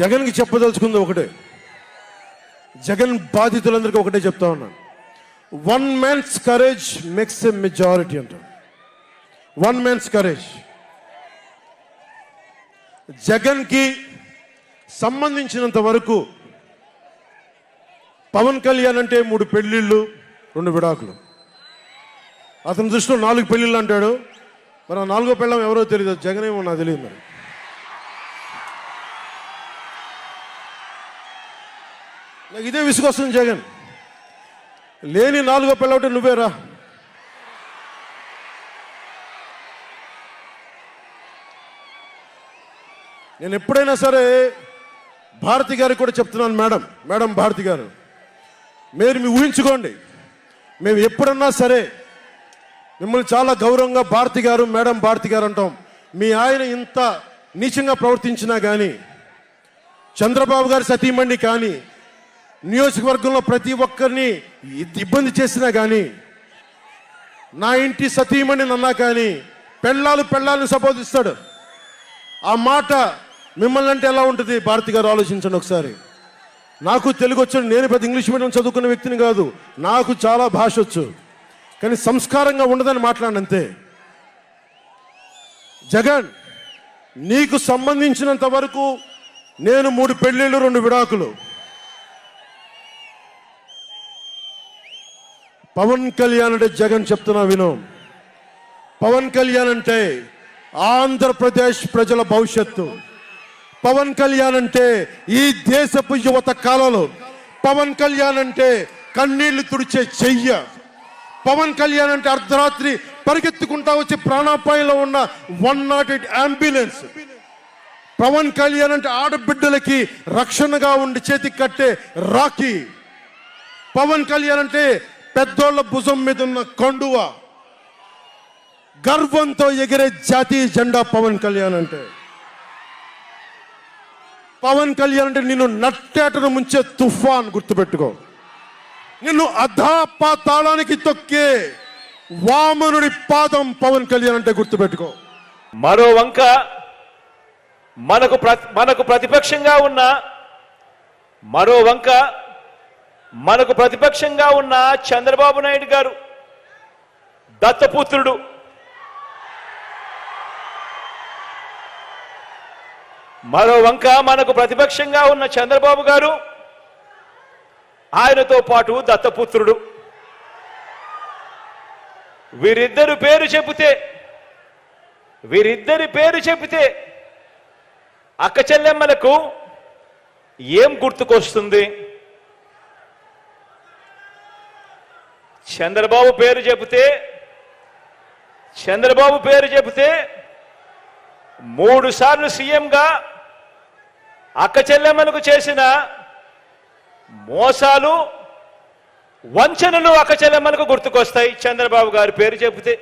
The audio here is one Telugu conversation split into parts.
జగన్కి చెప్పదలుచుకుంది ఒకటే, జగన్ బాధితులందరికీ ఒకటే చెప్తా ఉన్నాను. One man's courage makes a majority అంటారు. One man's courage. జగన్కి సంబంధించినంత వరకు పవన్ కళ్యాణ్ అంటే 3 పెళ్లిళ్ళు 2 విడాకులు. అతని దృష్టిలో 4 పెళ్లిళ్ళు అంటాడు. మరి ఆ 4వ పెళ్ళం ఎవరో తెలియదు, జగన్ ఏమో నాకు తెలియదు. మరి నాకు ఇదే విసుగొస్తుంది. జగన్ లేని 4వ పెళ్ళ ఒకటి నువ్వేరా. నేను ఎప్పుడైనా సరే భారతి గారికి కూడా చెప్తున్నాను, మేడం భారతి గారు, మీరు మీ ఊహించుకోండి, మేము ఎప్పుడన్నా సరే మిమ్మల్ని చాలా గౌరవంగా భారతి గారు, మేడం భారతి గారు అంటాం. మీ ఆయన ఇంత నీచంగా ప్రవర్తించినా కానీ, చంద్రబాబు గారి సతీమణి కానీ, నియోజకవర్గంలో ప్రతి ఒక్కరిని ఇబ్బంది చేసినా కానీ, నా ఇంటి సతీమణి అన్నా కానీ పెళ్ళాలను సంబోధిస్తాడు. ఆ మాట మిమ్మల్ని అంటే ఎలా ఉంటుంది భారతి గారు? ఆలోచించండి ఒకసారి. నాకు తెలుగు వచ్చాడు, నేను పెద్ద ఇంగ్లీష్ మీడియం చదువుకున్న వ్యక్తిని కాదు, నాకు చాలా భాష వచ్చు, కానీ సంస్కారంగా ఉండదని మాట్లాడినంతే. జగన్, నీకు సంబంధించినంత వరకు నేను 3 పెళ్లిళ్ళు 2 విడాకులు. పవన్ కళ్యాణ్ అంటే జగన్ చెప్తున్నా విను, పవన్ కళ్యాణ్ అంటే ఆంధ్రప్రదేశ్ ప్రజల భవిష్యత్తు. పవన్ కళ్యాణ్ అంటే ఈ దేశపు యువత కాలంలో, పవన్ కళ్యాణ్ అంటే కన్నీళ్లు తుడిచే చెయ్య, పవన్ కళ్యాణ్ అంటే అర్ధరాత్రి పరిగెత్తుకుంటా వచ్చి ప్రాణాపాయంలో ఉన్న 108 అంబులెన్స్, పవన్ కళ్యాణ్ అంటే ఆడబిడ్డలకి రక్షణగా ఉండి చేతికి కట్టే రాఖీ, పవన్ కళ్యాణ్ అంటే పెద్దోళ్ల భుజం మీద ఉన్న కండువ, గర్వంతో ఎగిరే జాతీయ జెండా పవన్ కళ్యాణ్ అంటే. పవన్ కళ్యాణ్ అంటే నిన్ను నట్టేటను ముంచే తుఫాన్, గుర్తుపెట్టుకో. నిన్ను అధాపాతాళానికి తొక్కే వామనుడి పాదం పవన్ కళ్యాణ్ అంటే గుర్తుపెట్టుకో. మరో వంక మనకు ప్రతిపక్షంగా ఉన్న చంద్రబాబు నాయుడు గారు దత్తపుత్రుడు. మరో వంక మనకు ప్రతిపక్షంగా ఉన్న చంద్రబాబు గారు, ఆయనతో పాటు దత్తపుత్రుడు. వీరిద్దరి పేరు చెబితే అక్క చెల్లెమ్మలకు ఏం గుర్తుకొస్తుంది? చంద్రబాబు పేరు చెబితే 3 సార్లు సీఎంగా అక్క చెల్లెమ్మలకు చేసిన మోసాలు, వంచనలు అక్క చెల్లెమ్మలకు గుర్తుకొస్తాయి చంద్రబాబు గారి పేరు చెబితే.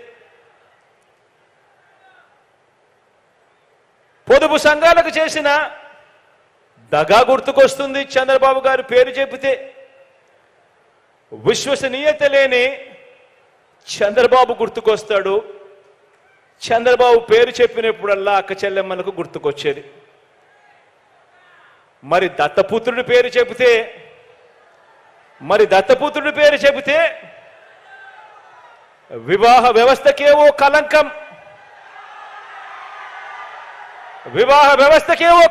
పొదుపు సంఘాలకు చేసిన దగా గుర్తుకొస్తుంది చంద్రబాబు గారి పేరు చెబితే. విశ్వసనీయత లేని చంద్రబాబు గుర్తుకొస్తాడు. చంద్రబాబు పేరు చెప్పినప్పుడల్లా అక్క చెల్లెమ్మలకు గుర్తుకొచ్చేది. మరి దత్తపుత్రుడి పేరు చెబితే వివాహ వ్యవస్థకేవో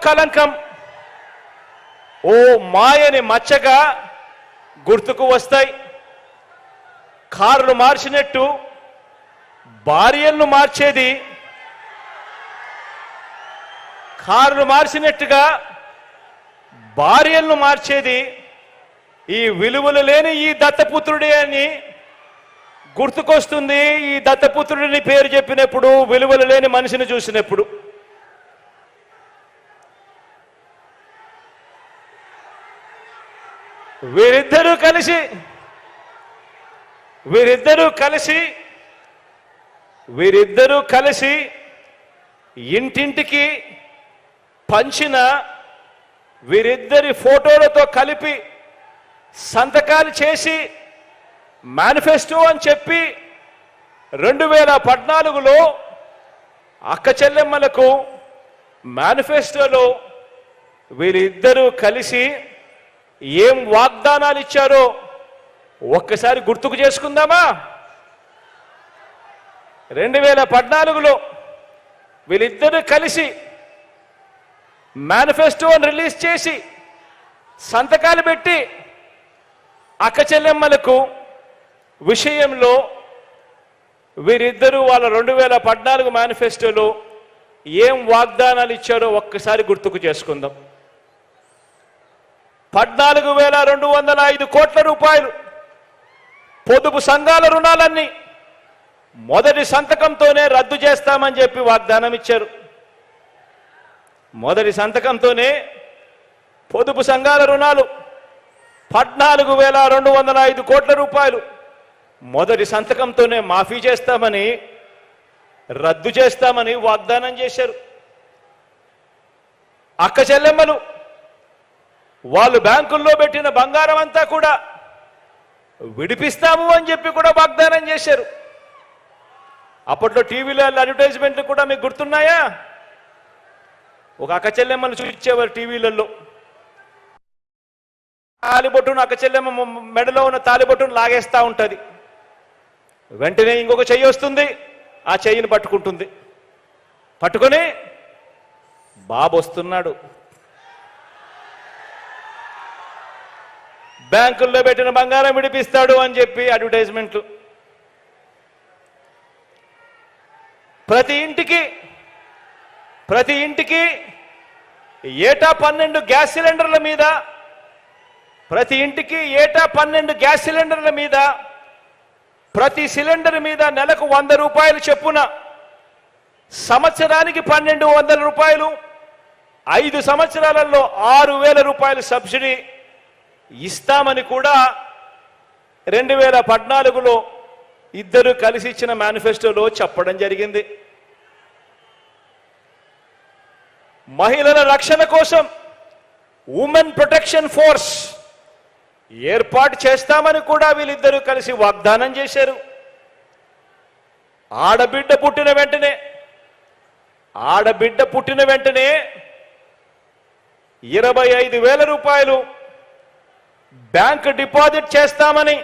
కలంకం, ఓ మాయని మచ్చగా గుర్తుకు వస్తాయి. కారును మార్చినట్టు భార్యలను మార్చేది, భార్యలను మార్చేది ఈ విలువలు లేని ఈ దత్తపుత్రుడే అని గుర్తుకొస్తుంది. ఈ దత్తపుత్రుడిని పేరు చెప్పినప్పుడు, విలువలు లేని మనిషిని చూసినప్పుడు. వీరిద్దరూ కలిసి ఇంటింటికి పంచిన వీరిద్దరి ఫోటోలతో కలిపి సంతకాలు చేసి మేనిఫెస్టో అని చెప్పి 2014లో అక్క చెల్లెమ్మలకు మేనిఫెస్టోలో వీళ్ళిద్దరూ కలిసి ఏం వాగ్దానాలు ఇచ్చారో ఒక్కసారి గుర్తుకు చేసుకుందామా? 2014లో వీళ్ళిద్దరూ కలిసి మేనిఫెస్టోని రిలీజ్ చేసి సంతకాలు పెట్టి అక్క చెల్లెమ్మలకు విషయంలో వీరిద్దరూ వాళ్ళ 2014 మేనిఫెస్టోలో ఏం వాగ్దానాలు ఇచ్చారో ఒక్కసారి గుర్తుకు చేసుకుందాం. 14,205 కోట్ల రూపాయలు పొదుపు సంఘాల రుణాలన్నీ మొదటి సంతకంతోనే రద్దు చేస్తామని చెప్పి వాగ్దానం ఇచ్చారు. మొదటి సంతకంతోనే పొదుపు సంఘాల రుణాలు 14,205 కోట్ల రూపాయలు మొదటి సంతకంతోనే మాఫీ చేస్తామని, రద్దు చేస్తామని వాగ్దానం చేశారు. అక్క చెల్లెమ్మలు వాళ్ళు బ్యాంకుల్లో పెట్టిన బంగారం అంతా కూడా విడిపిస్తాము అని చెప్పి కూడా వాగ్దానం చేశారు. అప్పట్లో టీవీలో అడ్వర్టైజ్మెంట్లు కూడా మీకు గుర్తున్నాయా? ఒక అక్క చెల్లెమ్మను చూపించేవారు టీవీలలో. తాలిబొట్టును అక్క చెల్లెమ్మ మెడలో ఉన్న తాలిబొట్టును లాగేస్తూ ఉంటుంది. వెంటనే ఇంకొక చెయ్యి వస్తుంది, ఆ చెయ్యిని పట్టుకుంటుంది. పట్టుకొని బాబు వస్తున్నాడు, బ్యాంకుల్లో పెట్టిన బంగారం విడిపిస్తాడు అని చెప్పి అడ్వర్టైజ్మెంట్లు. ప్రతి ఇంటికి ఏటా 12 గ్యాస్ సిలిండర్ల మీద, ప్రతి ఇంటికి ఏటా 12 గ్యాస్ సిలిండర్ల మీద, ప్రతి సిలిండర్ మీద నెలకు 100 రూపాయలు చొప్పున, సంవత్సరానికి 1,200 రూపాయలు, 5 సంవత్సరాలలో 6,000 రూపాయలు సబ్సిడీ ఇస్తామని కూడా 2014లో ఇద్దరు కలిసి ఇచ్చిన మేనిఫెస్టోలో చెప్పడం జరిగింది. మహిళల రక్షణ కోసం ఉమెన్ ప్రొటెక్షన్ ఫోర్స్ ఏర్పాటు చేస్తామని కూడా వీళ్ళిద్దరూ కలిసి వాగ్దానం చేశారు. ఆడబిడ్డ పుట్టిన వెంటనే 25,000 రూపాయలు బ్యాంకు డిపాజిట్ చేస్తామని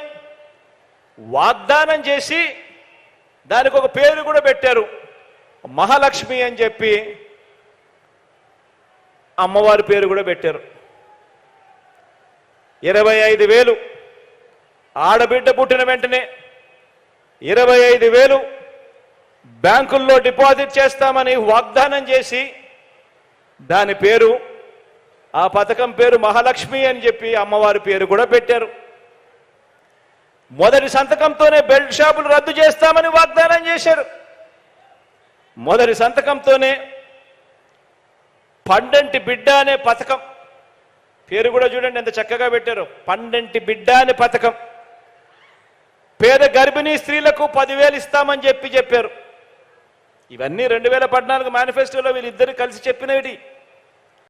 వాగ్దానం చేసి దానికి ఒక పేరు కూడా పెట్టారు, మహాలక్ష్మి అని చెప్పి అమ్మవారి పేరు కూడా పెట్టారు. 25,000 ఆడబిడ్డ పుట్టిన వెంటనే 25,000 బ్యాంకుల్లో డిపాజిట్ చేస్తామని వాగ్దానం చేసి దాని పేరు, ఆ పథకం పేరు మహాలక్ష్మి అని చెప్పి అమ్మవారి పేరు కూడా పెట్టారు. మొదటి సంతకంతోనే బెల్ట్ షాపులు రద్దు చేస్తామని వాగ్దానం చేశారు. మొదటి సంతకంతోనే పండంటి బిడ్డ అనే పథకం పేరు కూడా చూడండి ఎంత చక్కగా పెట్టారు, పండంటి బిడ్డ అనే పథకం. పేద గర్భిణీ స్త్రీలకు 10,000 ఇస్తామని చెప్పారు. ఇవన్నీ 2014 మేనిఫెస్టోలో వీళ్ళిద్దరు కలిసి చెప్పినవి.